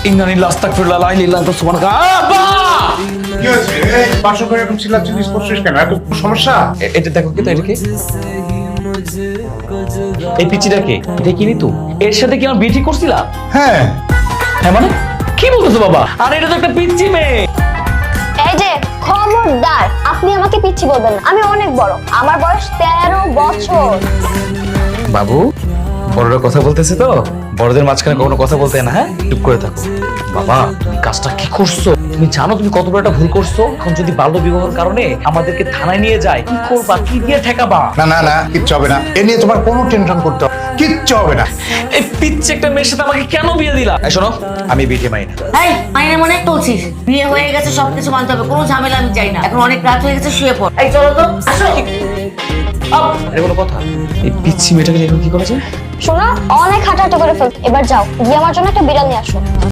ইন্নালিল্লাহি আস্তাগফিরুল্লাহ লা ইলাহা ইল্লাল্লাহ সুবহানাকা। আব্বা! কি হয়েছে? এই পাশে করে এরকম চিল্লাচিল্লি করছিস কেন? এত সমস্যা? এটা দেখো কি তো, এটা কি? এই পিচিটা কে? এটা কি নিতু? এর সাথে কি আমার বিয়ে ঠিক করছিলা? হ্যাঁ। হ্যাঁ মানে কি বলতেছো বাবা? আরে এটা তো একটা পিচ্চি মেয়ে। এই যে খবরদার, আপনি আমাকে পিচ্ছি বলবেন না। আমি অনেক বড়, আমার বয়স 13 বছর। বাবু, বড়রা কথা বলতেছে তো, বড়দের মাঝখানে কখনো কথা বলতে হয় না, হ্যাঁ? চুপ করে থাকো। বাবা, তুমি কাজটা কি করছো? তুমি জানো তুমি কত বড় একটা ভুল করছো? এখন যদি বাল্য বিবাহের কারণে আমাদেরকে থানায় নিয়ে যায়, কি করবা? কি দিয়ে ঠেকাবা? না না না, কিচ্ছু হবে না। এ নিয়ে তোমার কোনো টেনশন করতে হবে না। কিচ্ছু হবে না। এই পিচ্চি একটা মেয়ের সাথে আমাকে কেন বিয়ে দিলা? এই শোনো, আমি বিয়ে মানি না। এই মাইনে মনে চলছিস, বিয়ে হয়ে গেছে, সবকিছু মানতে হবে, কোনো ঝামেলা আমি চাই না। এখন অনেক রাত হয়ে গেছে, শুয়ে পড়। এই চলো তো, আসো। আরে কোনো কথা, এই পিচ্চি মেয়েটাকে এখন কি করা যায়? শোনা, অনেক হাঁটাহাঁটি করে ফেল, এবার যাও গিয়ে আমার জন্য একটা বিড়াল নিয়ে আসো।